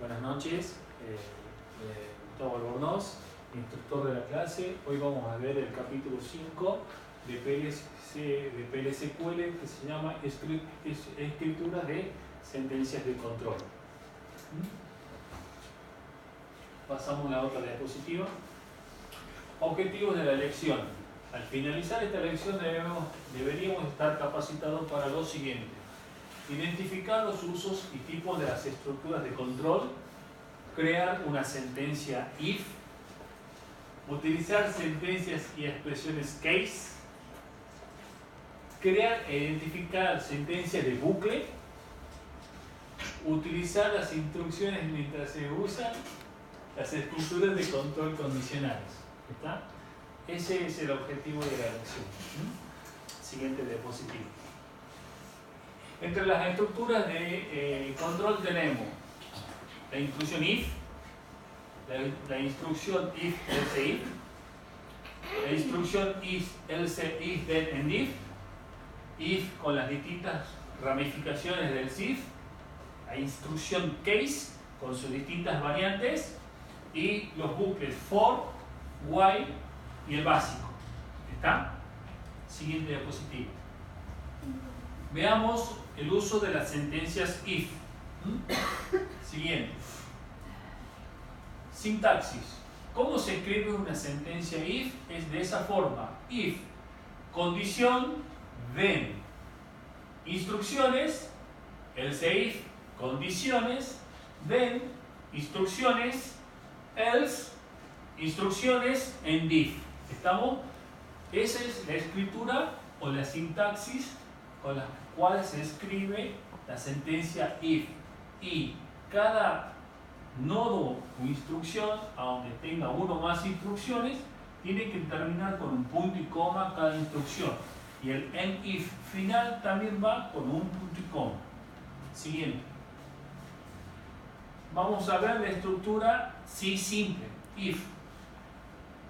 Buenas noches, Gustavo Albornoz, instructor de la clase. Hoy vamos a ver el capítulo 5 de PLSQL que se llama Escritura de sentencias de control. Pasamos a la otra diapositiva. Objetivos de la lección. Al finalizar esta lección deberíamos estar capacitados para lo siguiente: identificar los usos y tipos de las estructuras de control, crear una sentencia if, utilizar sentencias y expresiones case, crear e identificar sentencias de bucle, utilizar las instrucciones mientras se usan las estructuras de control condicionales. ¿Está? Ese es el objetivo de la lección. Siguiente diapositiva. Entre las estructuras de control tenemos la instrucción if, la instrucción if, else, if, la instrucción if, else, if, then, and if con las distintas ramificaciones del if, la instrucción case con sus distintas variantes y los bucles for, while y el básico. ¿Está? Siguiente diapositiva. Veamos el uso de las sentencias if. Siguiente. Sintaxis. ¿Cómo se escribe una sentencia if? Es de esa forma. If, condición, then. Instrucciones, else if, condiciones, then, instrucciones, else, instrucciones, and if. ¿Estamos? Esa es la escritura o la sintaxis con la cual se escribe la sentencia if, y cada nodo o instrucción, aunque tenga uno o más instrucciones, tiene que terminar con un punto y coma cada instrucción, y el end if final también va con un punto y coma. Siguiente. Vamos a ver la estructura si simple, if.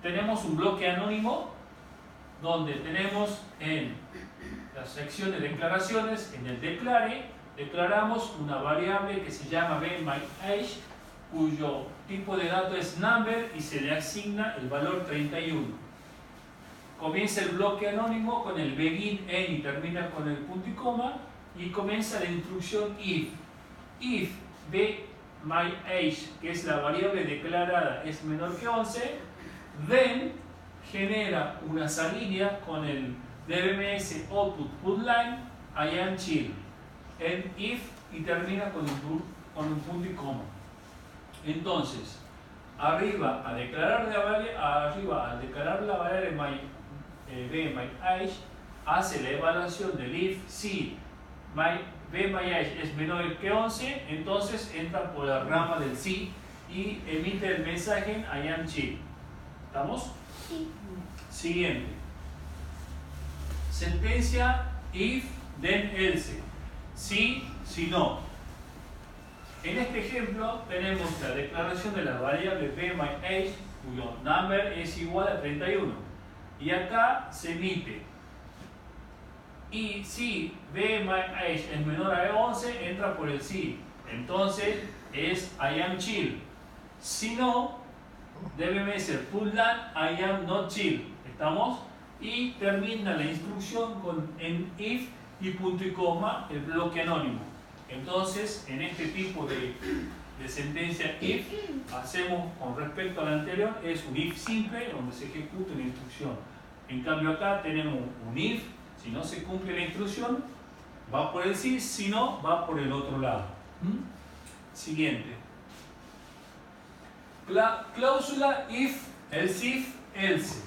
Tenemos un bloque anónimo donde tenemos en la sección de declaraciones, en el declare, declaramos una variable que se llama BMyAge, cuyo tipo de dato es number y se le asigna el valor 31. Comienza el bloque anónimo con el begin, end y termina con el punto y coma, y comienza la instrucción if. If BMyAge, que es la variable declarada, es menor que 11, then genera una salida con el DBMS output putLine I am chill, end if y termina con un punto y coma. Entonces, arriba al declarar la variable BMyAge, hace la evaluación del if. Si BMyAge es menor que 11, entonces entra por la rama del sí y emite el mensaje I am chill. ¿Estamos? Sí. Siguiente. Sentencia if, then, else. Sí, si no. En este ejemplo tenemos la declaración de la variable BMyAge, cuyo number es igual a 31. Y acá se emite. Y si BMyAge es menor a 11, entra por el sí. Entonces es I am chill. Si no, debe ser putLine I am not chill. ¿Estamos? Y termina la instrucción con en if y punto y coma el bloque anónimo. Entonces, en este tipo de sentencia if, hacemos con respecto al anterior, es un if simple donde se ejecuta una instrucción. En cambio acá tenemos un if, si no se cumple la instrucción, va por el sí, si no, va por el otro lado. Siguiente. Cláusula if, else.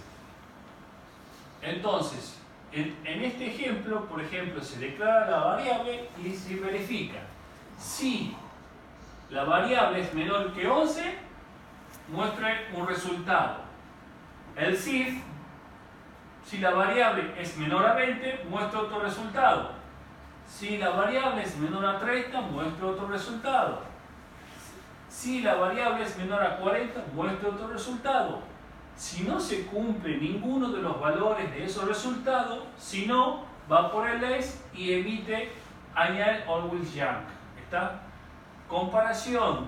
Entonces, en este ejemplo, por ejemplo, se declara la variable y se verifica. Si la variable es menor que 11, muestra un resultado. Else if, si la variable es menor a 20, muestra otro resultado. Si la variable es menor a 30, muestra otro resultado. Si la variable es menor a 40, muestra otro resultado. Si no se cumple ninguno de los valores de esos resultados, si no, va por el else y emite añade always junk. ¿Está? Comparación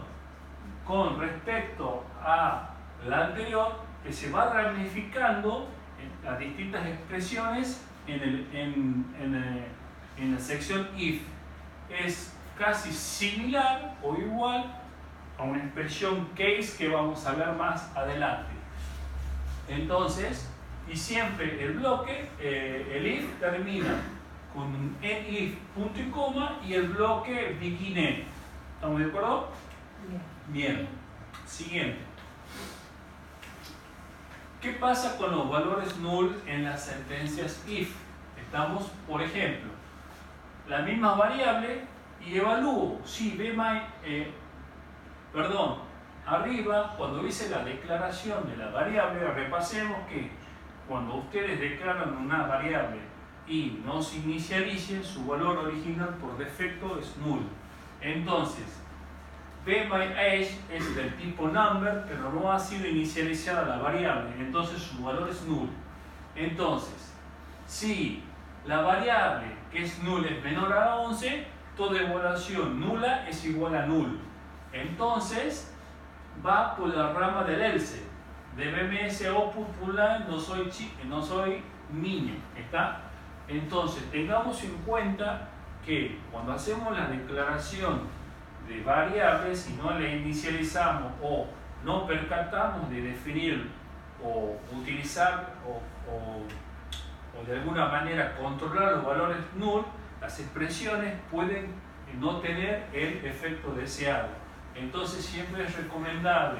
con respecto a la anterior, que se va ramificando en las distintas expresiones en la sección if. Es casi similar o igual a una expresión case que vamos a ver más adelante. Entonces, y siempre el bloque, el if termina con un if, punto y coma, y el bloque begin end. ¿Estamos de acuerdo? Bien. Siguiente. ¿Qué pasa con los valores null en las sentencias if? Estamos, por ejemplo, la misma variable y evalúo si arriba, cuando hice la declaración de la variable, repasemos que cuando ustedes declaran una variable y no se inicialice, su valor original por defecto es null. Entonces, bMyAge es del tipo number, pero no ha sido inicializada la variable, entonces su valor es null. Entonces, si la variable que es null es menor a 11, toda evaluación nula es igual a null. Entonces, va por la rama del else. De BMS output line no soy niño. ¿Está? Entonces, tengamos en cuenta que cuando hacemos la declaración de variables y no la inicializamos o no percatamos de definir o utilizar o de alguna manera controlar los valores null, las expresiones pueden no tener el efecto deseado. Entonces siempre es recomendable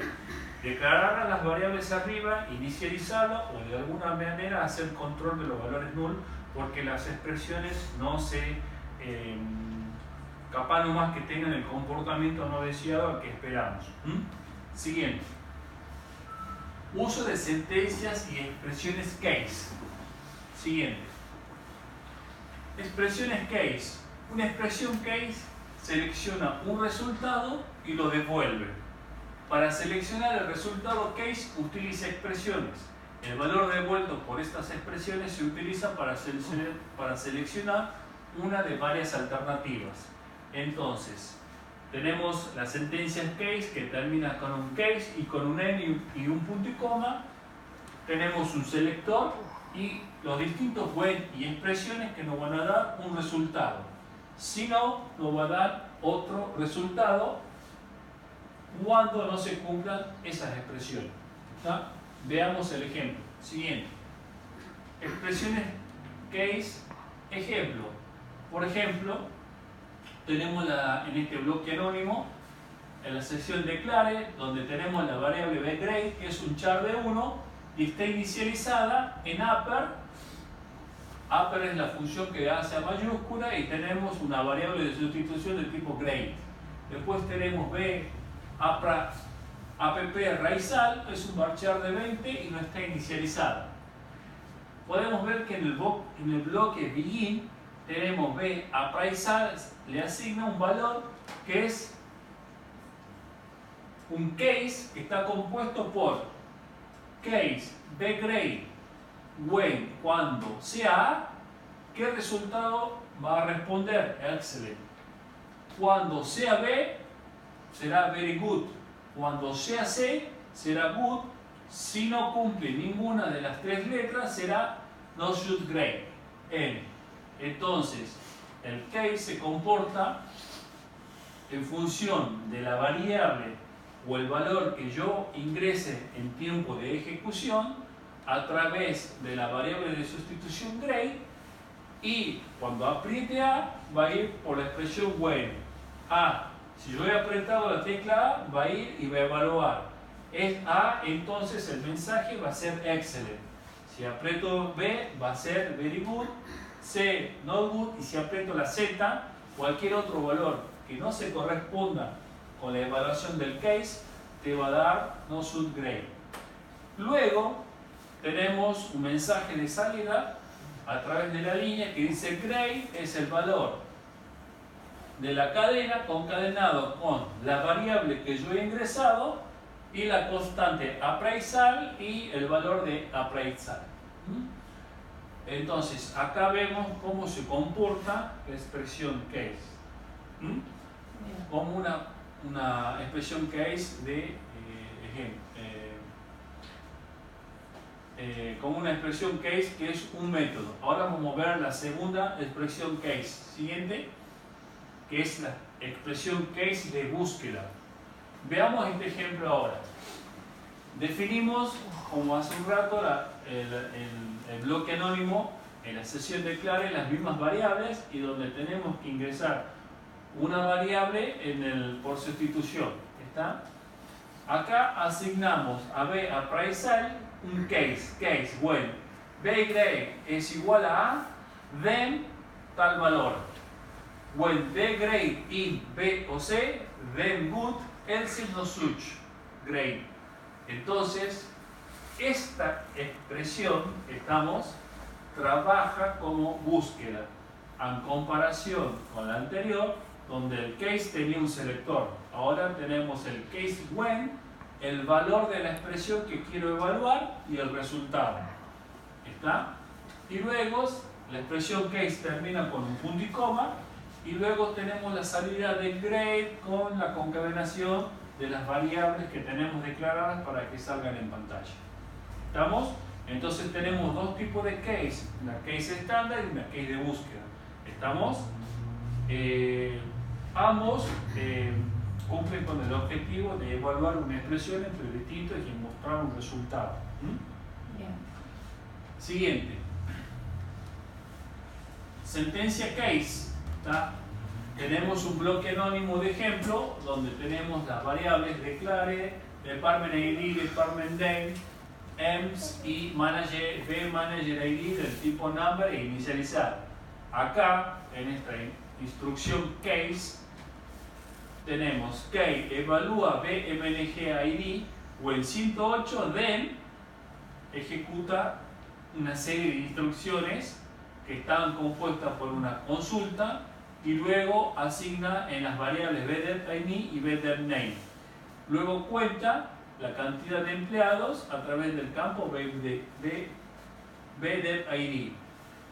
declarar a las variables arriba, inicializarlas o de alguna manera hacer control de los valores null, porque las expresiones no se capaz nomás que tengan el comportamiento no deseado al que esperamos. Siguiente. Uso de sentencias y expresiones case. Siguiente. Expresiones case. Una expresión case selecciona un resultado y lo devuelve. Para seleccionar el resultado case utiliza expresiones. El valor devuelto por estas expresiones se utiliza para seleccionar una de varias alternativas. Entonces, tenemos las sentencias case que terminan con un case y con un n y un punto y coma. Tenemos un selector y los distintos when y expresiones que nos van a dar un resultado. Si no, nos va a dar otro resultado cuando no se cumplan esas expresiones. ¿Está? Veamos el ejemplo. Siguiente. Expresiones case. Ejemplo. Por ejemplo, tenemos en este bloque anónimo, en la sección declare, donde tenemos la variable bgrade, que es un char de 1, y está inicializada en upper. Upper es la función que hace a mayúscula y tenemos una variable de sustitución del tipo grade. Después tenemos app raizal, es un varchar de 20 y no está inicializada. Podemos ver que en el bloque begin tenemos app raizal, le asigna un valor que es un case que está compuesto por case bgrade when cuando sea A. ¿Qué resultado va a responder? Excellent. Cuando sea B será very good. Cuando sea C será good. Si no cumple ninguna de las tres letras será not should grade. N. Entonces el case se comporta en función de la variable o el valor que yo ingrese en tiempo de ejecución a través de la variable de sustitución grade, y cuando apriete A va a ir por la expresión when. Si yo he apretado la tecla A, va a ir y va a evaluar. Es A, entonces el mensaje va a ser excellent. Si aprieto B, va a ser very good. C, not good. Y si aprieto la Z, cualquier otro valor que no se corresponda con la evaluación del case, te va a dar no should grade. Luego tenemos un mensaje de salida a través de la línea que dice grade es el valor de la cadena concadenado con la variable que yo he ingresado y la constante appraisal y el valor de appraisal. Entonces acá vemos cómo se comporta la expresión case como una una expresión case de ejemplo. Como una expresión case que es un método. Ahora vamos a ver la segunda expresión case. Siguiente, que es la expresión case de búsqueda. Veamos este ejemplo ahora. Definimos, como hace un rato, el bloque anónimo en la sesión declare las mismas variables y donde tenemos que ingresar una variable por sustitución. ¿Está? Acá asignamos a B appraisal un case, when B grade es igual a A, then tal valor. When B grade in B o C, then good, else no such grade. Entonces, esta expresión, trabaja como búsqueda, en comparación con la anterior, donde el case tenía un selector. Ahora tenemos el case when, el valor de la expresión que quiero evaluar y el resultado. ¿Está? Y luego la expresión case termina con un punto y coma y luego tenemos la salida del grade con la concatenación de las variables que tenemos declaradas para que salgan en pantalla. ¿Estamos? Entonces tenemos dos tipos de case, una case estándar y una case de búsqueda. ¿Estamos? Ambos cumplen con el objetivo de evaluar una expresión entre distintos y mostrar un resultado. Bien. Siguiente. Sentencia case. ¿Está? Tenemos un bloque anónimo de ejemplo donde tenemos las variables declare, department ID, department name, EMS y manager, B manager ID del tipo number e inicializar. Acá, en esta instrucción case, tenemos que evalúa BMNG ID o el 108, then ejecuta una serie de instrucciones que están compuestas por una consulta y luego asigna en las variables BDEP y BDEP name. Luego cuenta la cantidad de empleados a través del campo BDEP ID.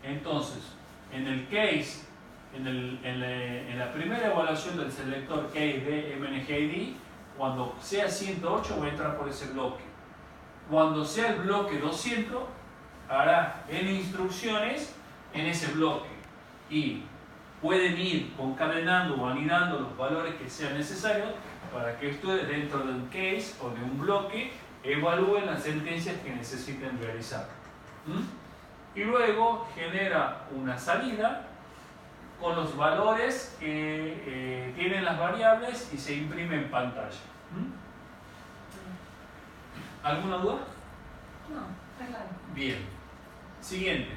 Entonces, en el case, en la primera evaluación del selector case de MNGID, cuando sea 108 va a entrar por ese bloque. Cuando sea el bloque 200, hará N instrucciones en ese bloque y pueden ir concatenando o anidando los valores que sean necesarios para que ustedes dentro de un case o de un bloque evalúen las sentencias que necesiten realizar. Y luego genera una salida con los valores que tienen las variables y se imprime en pantalla. ¿Alguna duda? No, está claro. Bien. Siguiente.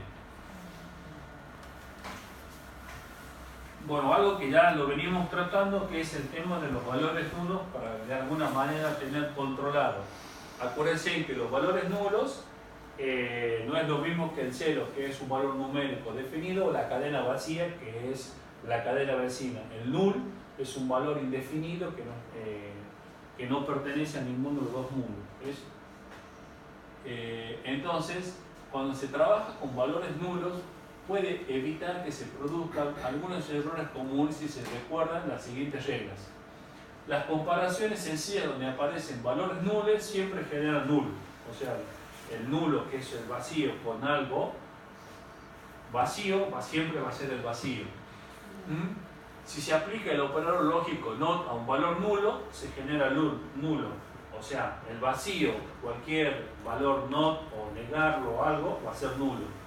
Bueno, algo que ya lo venimos tratando, que es el tema de los valores nulos para de alguna manera tener controlado. Acuérdense que los valores nulos no es lo mismo que el 0, que es un valor numérico definido, o la cadena vacía, que es la cadena vecina. El null es un valor indefinido que no pertenece a ninguno de los dos mundos. Entonces, cuando se trabaja con valores nulos, puede evitar que se produzcan algunos errores comunes si se recuerdan las siguientes reglas. Las comparaciones sencillas donde aparecen valores nulos siempre generan nulo. O sea, el nulo, que es el vacío con algo vacío, siempre va a ser el vacío. Si se aplica el operador lógico not a un valor nulo, se genera nulo. O sea, el vacío, cualquier valor not o negarlo o algo, va a ser nulo.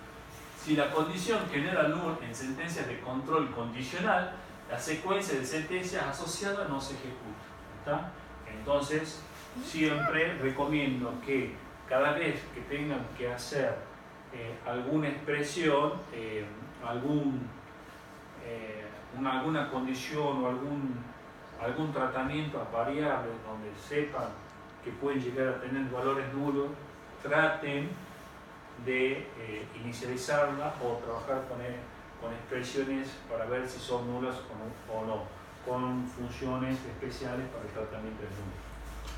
Si la condición genera null en sentencias de control condicional, la secuencia de sentencias asociadas no se ejecuta. ¿Está? Entonces, siempre recomiendo que cada vez que tengan que hacer alguna expresión, alguna condición o algún tratamiento a variables donde sepan que pueden llegar a tener valores nulos, traten de inicializarla o trabajar con expresiones para ver si son nulas o no, con funciones especiales para el tratamiento del número.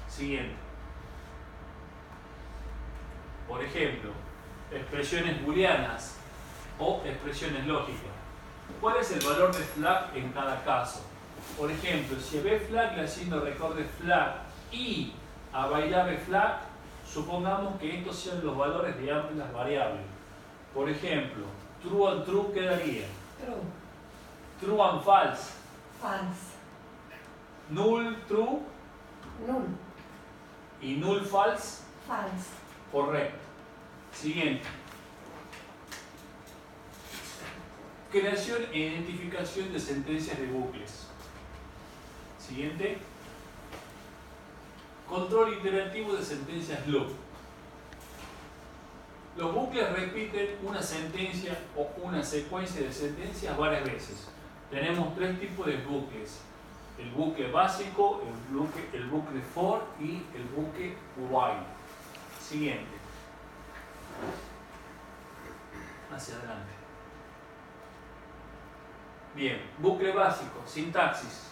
Siguiente. Por ejemplo, expresiones booleanas o expresiones lógicas. ¿Cuál es el valor de flag en cada caso? Por ejemplo, si a B flag le asigno record de flag y a variable flag, supongamos que estos sean los valores de ambas las variables. Por ejemplo, true and true quedaría. True. True and false. False. Null true Null. y null false. False. Correcto. Siguiente. Creación e identificación de sentencias de bucles. Siguiente. Control iterativo de sentencias loop. Los bucles repiten una sentencia o una secuencia de sentencias varias veces. Tenemos tres tipos de bucles. El bucle básico, el bucle for y el bucle while. Siguiente. Hacia adelante. Bien, bucle básico, sintaxis.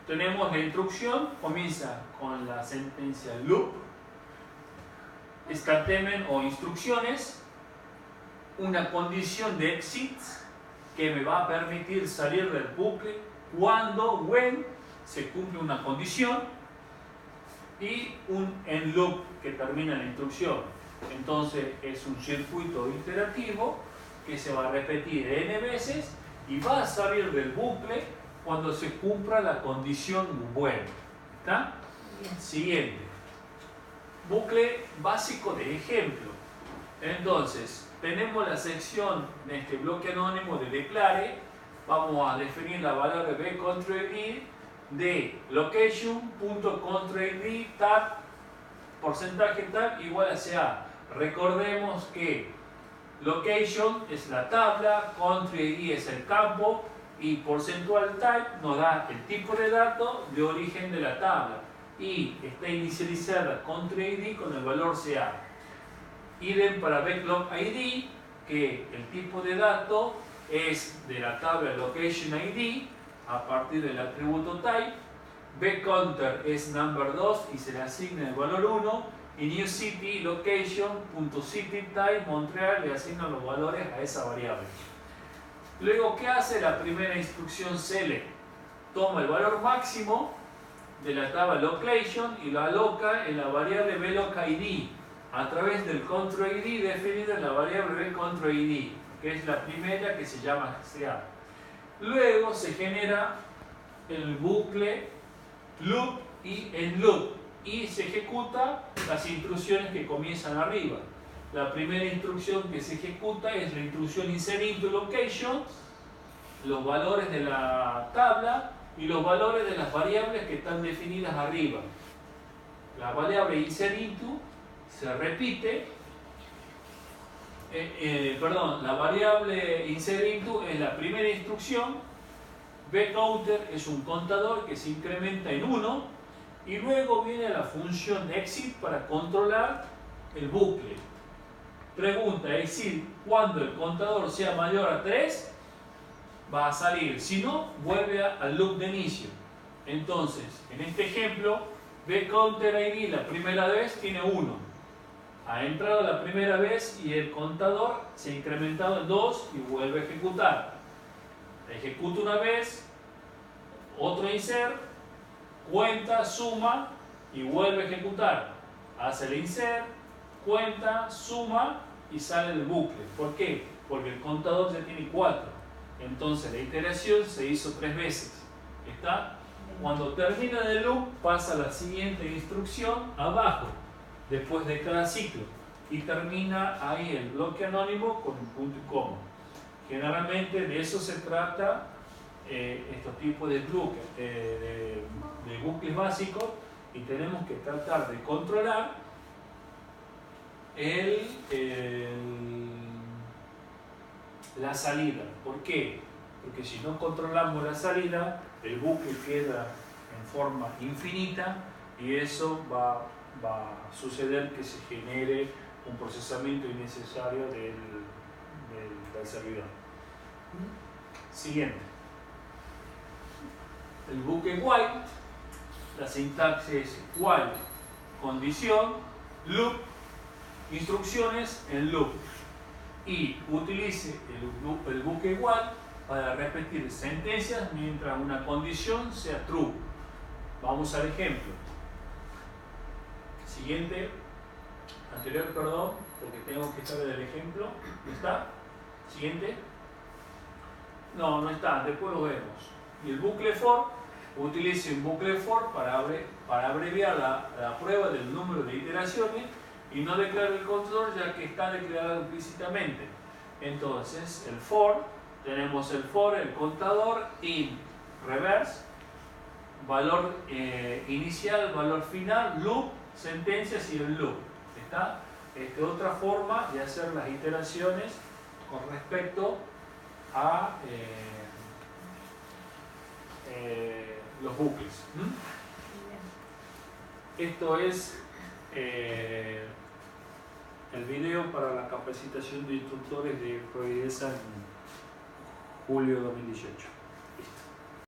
Tenemos la instrucción, comienza con la sentencia loop, statement o instrucciones, una condición de exit que me va a permitir salir del bucle cuando, when, se cumple una condición, y un end loop que termina la instrucción. Entonces es un circuito iterativo que se va a repetir n veces y va a salir del bucle cuando se cumpla la condición when. ¿Está? Bien. Siguiente. Bucle básico de ejemplo. Entonces, tenemos la sección de este bloque anónimo de declare. Vamos a definir la variable bCountryID de location.countryID tab porcentaje tab igual a CA. Recordemos que location es la tabla, countryID es el campo y porcentual type nos da el tipo de dato de origen de la tabla y está inicializada countryID con el valor CA. Idem para backlogID, que el tipo de dato es de la tabla locationID a partir del atributo type. bCounter es number 2 y se le asigna el valor 1. Y new city location.cityType Montreal le asigna los valores a esa variable. Luego, ¿qué hace la primera instrucción select? Toma el valor máximo de la tabla location y lo aloca en la variable bLocID a través del countryID definido en la variable bCountryID, que es la primera que se llama CA. Luego se genera el bucle loop y end loop y se ejecuta las instrucciones que comienzan arriba. La primera instrucción que se ejecuta es la instrucción insert into location, los valores de la tabla y los valores de las variables que están definidas arriba. La variable insert into se repite, la variable insert into es la primera instrucción, bCounter es un contador que se incrementa en 1 y luego viene la función exit para controlar el bucle. Pregunta, exit, cuando el contador sea mayor a 3 va a salir, si no, vuelve al loop de inicio. Entonces, en este ejemplo, bCounterID la primera vez tiene 1. Ha entrado la primera vez y el contador se ha incrementado en 2 y vuelve a ejecutar. Ejecuta una vez, otro insert, cuenta, suma y vuelve a ejecutar. Hace el insert, cuenta, suma y sale del bucle. ¿Por qué? Porque el contador ya tiene 4. Entonces la iteración se hizo 3 veces. ¿Está? Cuando termina el loop pasa a la siguiente instrucción abajo, después de cada ciclo. Y termina ahí el bloque anónimo con un punto y coma. Generalmente de eso se trata estos tipos de bucles básicos y tenemos que tratar de controlar la salida. ¿Por qué? Porque si no controlamos la salida, el bucle queda en forma infinita y eso va a suceder que se genere un procesamiento innecesario del servidor. Siguiente. El bucle while, la sintaxis es while, condición, loop, instrucciones en loop. Y utilice el bucle while para repetir sentencias mientras una condición sea true. Vamos al ejemplo. Siguiente, anterior, perdón, porque tengo que saber el ejemplo. ¿No está? Siguiente. No, no está, después lo vemos. Y el bucle for, utilice un bucle for para abreviar la prueba del número de iteraciones y no declara el contador ya que está declarado implícitamente. Entonces, el for, tenemos el for, el contador, in, reverse, valor inicial, valor final, loop, sentencias y el loop. ¿Está? Otra forma de hacer las iteraciones con respecto a los bucles. Esto es el video para la capacitación de instructores de ProIDESA en julio de 2018.